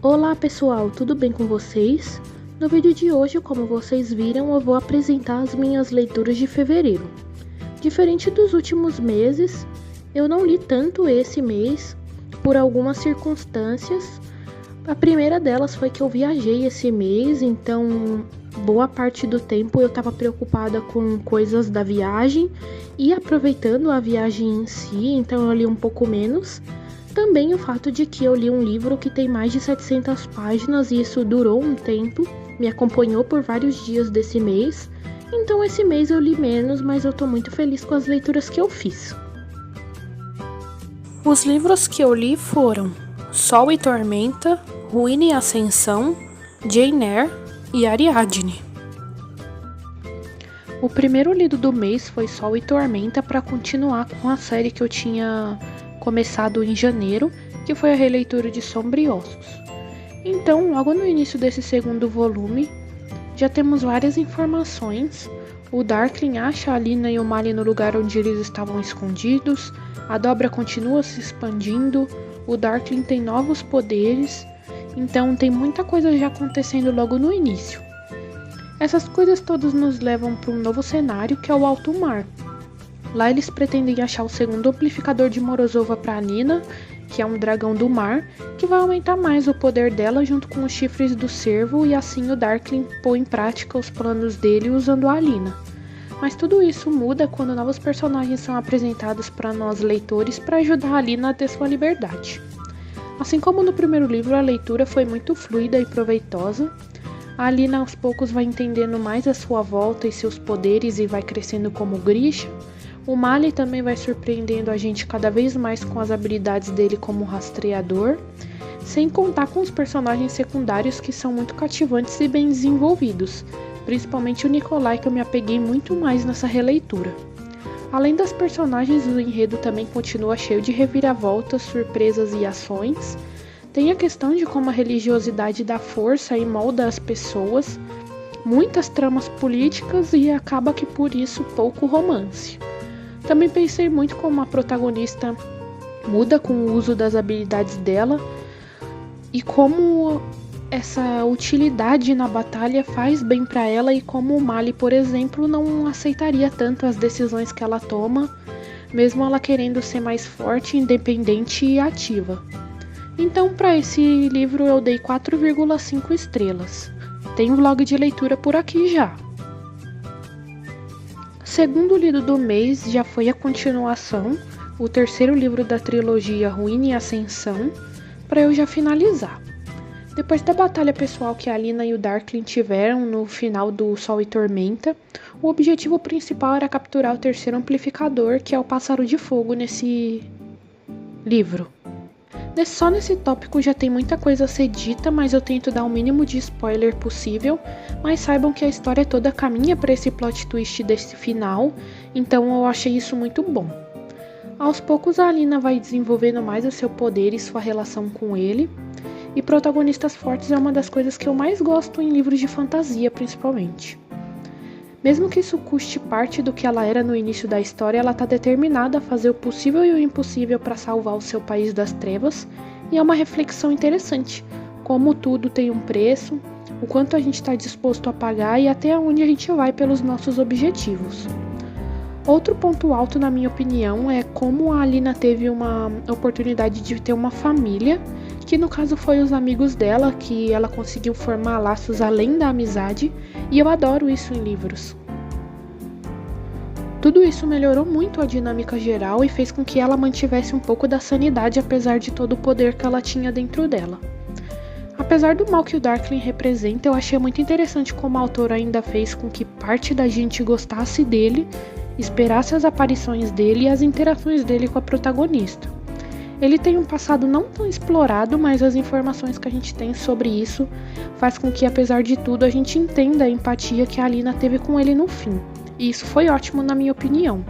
Olá pessoal, tudo bem com vocês? No vídeo de hoje, como vocês viram, eu vou apresentar as minhas leituras de fevereiro. Diferente dos últimos meses, eu não li tanto esse mês por algumas circunstâncias. A primeira delas foi que eu viajei esse mês, então boa parte do tempo eu estava preocupada com coisas da viagem e aproveitando a viagem em si, então eu li um pouco menos. Também o fato de que eu li um livro que tem mais de 700 páginas e isso durou um tempo, me acompanhou por vários dias desse mês. Então esse mês eu li menos, mas eu tô muito feliz com as leituras que eu fiz. Os livros que eu li foram Sol e Tormenta, Ruína e Ascensão, Jane Eyre e Ariadne. O primeiro lido do mês foi Sol e Tormenta para continuar com a série que eu tinha começado em janeiro, que foi a releitura de Sombra e Ossos. Então, logo no início desse segundo volume, já temos várias informações. O Darkling acha a Alina e o Mali no lugar onde eles estavam escondidos, a Dobra continua se expandindo, o Darkling tem novos poderes, então tem muita coisa já acontecendo logo no início. Essas coisas todas nos levam para um novo cenário, que é o Alto Mar. Lá eles pretendem achar o segundo amplificador de Morozova para Alina, que é um dragão do mar, que vai aumentar mais o poder dela junto com os chifres do cervo, e assim o Darkling põe em prática os planos dele usando a Alina. Mas tudo isso muda quando novos personagens são apresentados para nós leitores para ajudar a Alina a ter sua liberdade. Assim como no primeiro livro, a leitura foi muito fluida e proveitosa. A Alina aos poucos vai entendendo mais a sua volta e seus poderes e vai crescendo como Grisha. O Mali também vai surpreendendo a gente cada vez mais com as habilidades dele como rastreador, sem contar com os personagens secundários que são muito cativantes e bem desenvolvidos, principalmente o Nikolai, que eu me apeguei muito mais nessa releitura. Além das personagens, o enredo também continua cheio de reviravoltas, surpresas e ações. Tem a questão de como a religiosidade dá força e molda as pessoas, muitas tramas políticas e acaba que por isso pouco romance. Também pensei muito como a protagonista muda com o uso das habilidades dela e como essa utilidade na batalha faz bem para ela, e como o Mali, por exemplo, não aceitaria tanto as decisões que ela toma, mesmo ela querendo ser mais forte, independente e ativa. Então, para esse livro eu dei 4,5 estrelas. Tem um vlog de leitura por aqui já. Segundo lido do mês já foi a continuação, o terceiro livro da trilogia Ruína e Ascensão, para eu já finalizar. Depois da batalha pessoal que a Alina e o Darkling tiveram no final do Sol e Tormenta, o objetivo principal era capturar o terceiro amplificador, que é o Pássaro de Fogo nesse livro. Só nesse tópico já tem muita coisa a ser dita, mas eu tento dar o mínimo de spoiler possível, mas saibam que a história toda caminha para esse plot twist desse final, então eu achei isso muito bom. Aos poucos a Alina vai desenvolvendo mais o seu poder e sua relação com ele, e protagonistas fortes é uma das coisas que eu mais gosto em livros de fantasia, principalmente. Mesmo que isso custe parte do que ela era no início da história, ela está determinada a fazer o possível e o impossível para salvar o seu país das trevas, e é uma reflexão interessante, como tudo tem um preço, o quanto a gente está disposto a pagar e até onde a gente vai pelos nossos objetivos. Outro ponto alto, na minha opinião, é como a Alina teve uma oportunidade de ter uma família, que no caso foi os amigos dela, que ela conseguiu formar laços além da amizade, e eu adoro isso em livros. Tudo isso melhorou muito a dinâmica geral e fez com que ela mantivesse um pouco da sanidade, apesar de todo o poder que ela tinha dentro dela. Apesar do mal que o Darkling representa, eu achei muito interessante como a autora ainda fez com que parte da gente gostasse dele, esperasse as aparições dele e as interações dele com a protagonista. Ele tem um passado não tão explorado, mas as informações que a gente tem sobre isso faz com que, apesar de tudo, a gente entenda a empatia que a Alina teve com ele no fim. E isso foi ótimo, na minha opinião.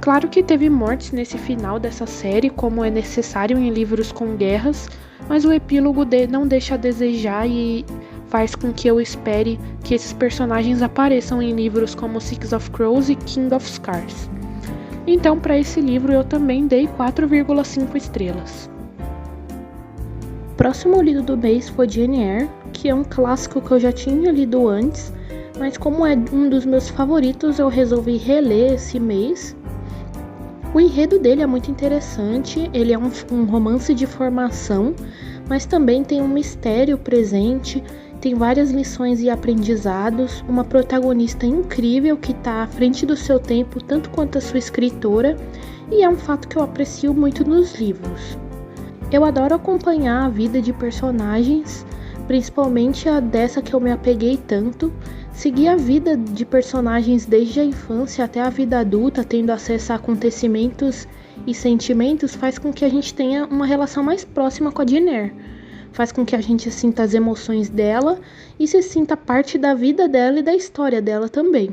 Claro que teve mortes nesse final dessa série, como é necessário em livros com guerras, mas o epílogo não deixa a desejar e faz com que eu espere que esses personagens apareçam em livros como Six of Crows e King of Scars. Então, para esse livro eu também dei 4,5 estrelas. Próximo lido do mês foi Jane Eyre, que é um clássico que eu já tinha lido antes, mas como é um dos meus favoritos, eu resolvi reler esse mês. O enredo dele é muito interessante, ele é um romance de formação, mas também tem um mistério presente, tem várias lições e aprendizados, uma protagonista incrível que está à frente do seu tempo, tanto quanto a sua escritora, e é um fato que eu aprecio muito nos livros. Eu adoro acompanhar a vida de personagens, principalmente a dessa que eu me apeguei tanto. Seguir a vida de personagens desde a infância até a vida adulta, tendo acesso a acontecimentos e sentimentos, faz com que a gente tenha uma relação mais próxima com a Jane Eyre. Faz com que a gente sinta as emoções dela e se sinta parte da vida dela e da história dela também.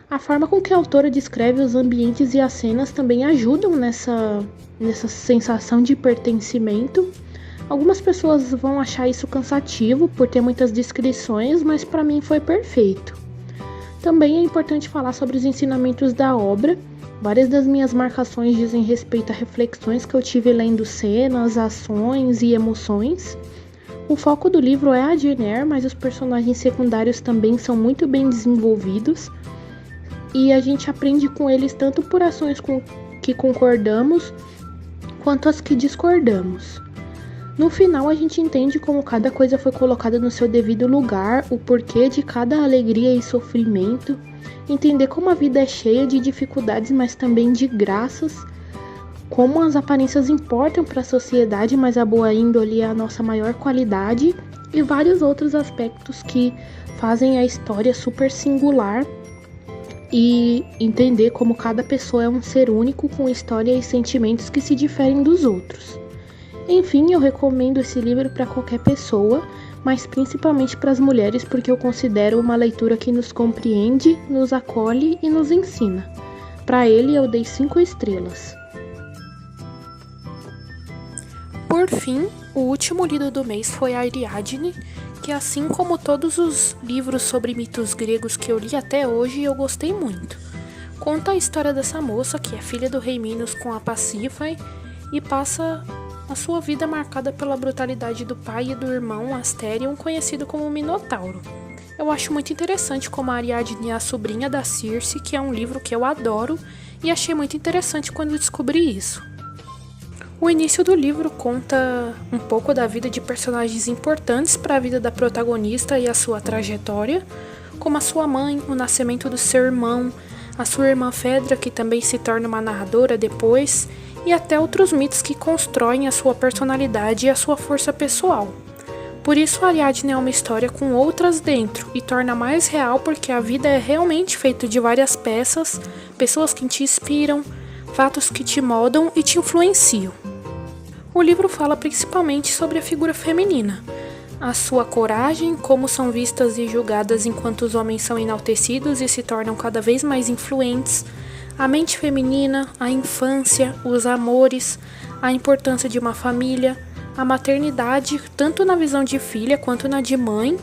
A forma com que a autora descreve os ambientes e as cenas também ajudam nessa sensação de pertencimento. Algumas pessoas vão achar isso cansativo por ter muitas descrições, mas para mim foi perfeito. Também é importante falar sobre os ensinamentos da obra. Várias das minhas marcações dizem respeito a reflexões que eu tive lendo cenas, ações e emoções. O foco do livro é a Jane Eyre, mas os personagens secundários também são muito bem desenvolvidos. E a gente aprende com eles tanto por ações com que concordamos, quanto as que discordamos. No final, a gente entende como cada coisa foi colocada no seu devido lugar, o porquê de cada alegria e sofrimento, entender como a vida é cheia de dificuldades, mas também de graças, como as aparências importam para a sociedade, mas a boa índole é a nossa maior qualidade, e vários outros aspectos que fazem a história super singular, e entender como cada pessoa é um ser único com história e sentimentos que se diferem dos outros. Enfim, eu recomendo esse livro para qualquer pessoa, mas principalmente para as mulheres, porque eu considero uma leitura que nos compreende, nos acolhe e nos ensina. Para ele, eu dei 5 estrelas. Por fim, o último lido do mês foi Ariadne, que assim como todos os livros sobre mitos gregos que eu li até hoje, eu gostei muito. Conta a história dessa moça, que é filha do rei Minos com a Pasífae, e passa a sua vida marcada pela brutalidade do pai e do irmão Asterion, conhecido como Minotauro. Eu acho muito interessante como a Ariadne é a sobrinha da Circe, que é um livro que eu adoro, e achei muito interessante quando descobri isso. O início do livro conta um pouco da vida de personagens importantes para a vida da protagonista e a sua trajetória, como a sua mãe, o nascimento do seu irmão, a sua irmã Fedra, que também se torna uma narradora depois, e até outros mitos que constroem a sua personalidade e a sua força pessoal. Por isso, Ariadne é uma história com outras dentro, e torna mais real porque a vida é realmente feita de várias peças, pessoas que te inspiram, fatos que te moldam e te influenciam. O livro fala principalmente sobre a figura feminina, a sua coragem, como são vistas e julgadas enquanto os homens são enaltecidos e se tornam cada vez mais influentes, a mente feminina, a infância, os amores, a importância de uma família, a maternidade, tanto na visão de filha quanto na de mãe,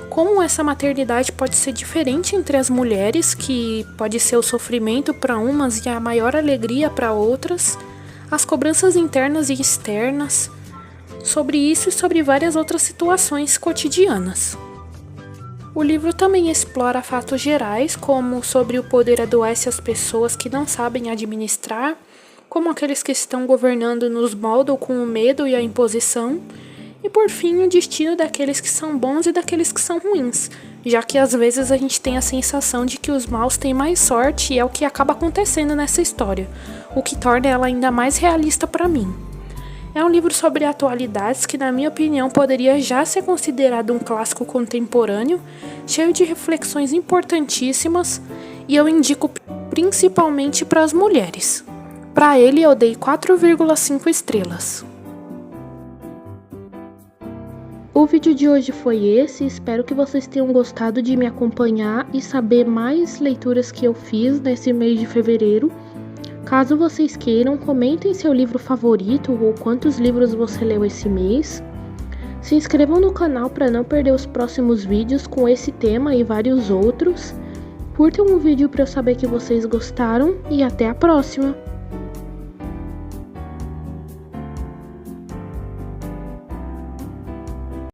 como essa maternidade pode ser diferente entre as mulheres, que pode ser o sofrimento para umas e a maior alegria para outras, as cobranças internas e externas, sobre isso e sobre várias outras situações cotidianas. O livro também explora fatos gerais, como sobre o poder adoece as pessoas que não sabem administrar, como aqueles que estão governando nos moldam com o medo e a imposição, e por fim o destino daqueles que são bons e daqueles que são ruins, já que às vezes a gente tem a sensação de que os maus têm mais sorte e é o que acaba acontecendo nessa história, o que torna ela ainda mais realista para mim. É um livro sobre atualidades que, na minha opinião, poderia já ser considerado um clássico contemporâneo, cheio de reflexões importantíssimas, e eu indico principalmente para as mulheres. Para ele, eu dei 4,5 estrelas. O vídeo de hoje foi esse, espero que vocês tenham gostado de me acompanhar e saber mais leituras que eu fiz nesse mês de fevereiro. Caso vocês queiram, comentem seu livro favorito ou quantos livros você leu esse mês. Se inscrevam no canal para não perder os próximos vídeos com esse tema e vários outros. Curtam o vídeo para eu saber que vocês gostaram e até a próxima!